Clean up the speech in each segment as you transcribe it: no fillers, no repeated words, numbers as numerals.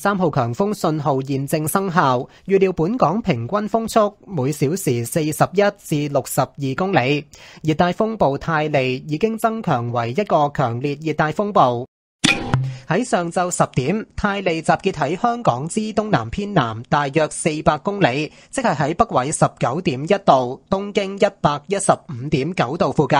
3號強風信號現正生效，預料本港平均風速每小時41至62公里。熱帶風暴泰利已經增強為一個強烈熱帶風暴。喺上晝10點，泰利集結喺香港之東南偏南大約400公里，即係喺北緯19.1度、東經115.9度附近。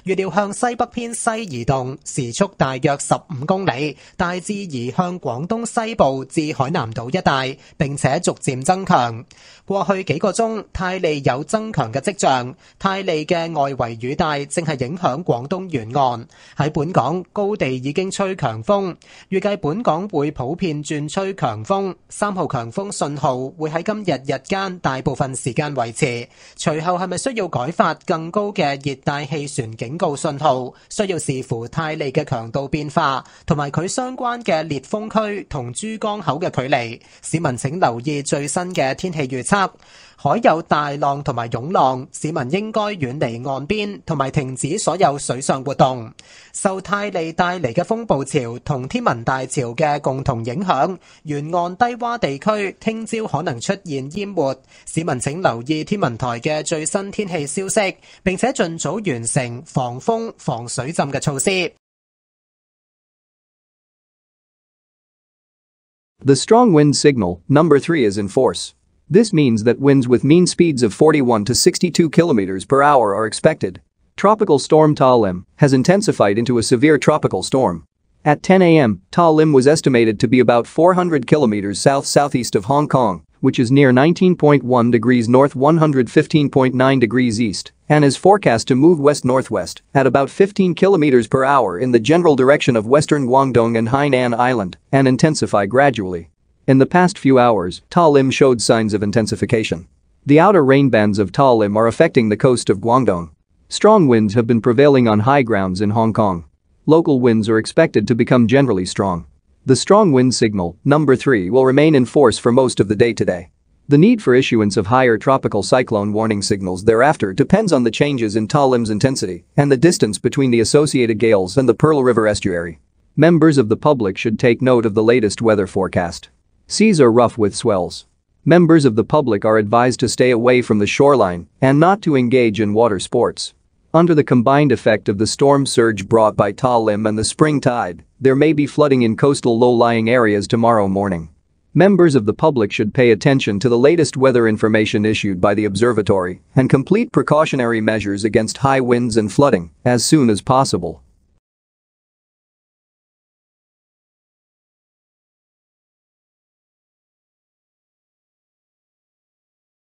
預料向西北偏西移動，時速大約15公里，大致移向廣東西部至海南島一帶，並且逐漸增強。過去幾個鐘，泰利有增強嘅跡象。泰利嘅外圍雨帶正係影響廣東沿岸。喺本港高地已經吹強風，預計本港會普遍轉吹強風。3號強風信號會喺今日日間大部分時間維持。隨後係咪需要改發更高嘅熱帶氣旋警告信號，需要視乎泰利嘅強度變化同埋佢相關嘅烈風區同珠江口嘅距離。市民請留意最新嘅天氣預測。海有大浪同埋湧浪，市民應該遠離岸邊同埋停止所有水上活動。受泰利帶嚟嘅風暴潮同天文大潮嘅共同影響，沿岸低洼地區聽朝可能出現淹沒。市民請留意天文台嘅最新天氣消息，並且盡早完成防風防水浸嘅措施。The strong wind signal, number 3 is in force. This means that winds with mean speeds of 41 to 62 km per hour are expected. Tropical storm Ta Lim has intensified into a severe tropical storm. At 10 a.m., Ta Lim was estimated to be about 400 km south-southeast of Hong Kong, which is near 19.1 degrees north 115.9 degrees east, and is forecast to move west-northwest at about 15 km per hour in the general direction of western Guangdong and Hainan Island and intensify gradually. In the past few hours, Ta Lim showed signs of intensification. The outer rain bands of Ta Lim are affecting the coast of Guangdong. Strong winds have been prevailing on high grounds in Hong Kong. Local winds are expected to become generally strong. The strong wind signal, number 3, will remain in force for most of the day today. The need for issuance of higher tropical cyclone warning signals thereafter depends on the changes in Ta Lim's intensity and the distance between the associated gales and the Pearl River estuary. Members of the public should take note of the latest weather forecast. Seas are rough with swells. Members of the public are advised to stay away from the shoreline and not to engage in water sports. Under the combined effect of the storm surge brought by Ta Lim and the spring tide, there may be flooding in coastal low-lying areas tomorrow morning. Members of the public should pay attention to the latest weather information issued by the observatory and complete precautionary measures against high winds and flooding as soon as possible.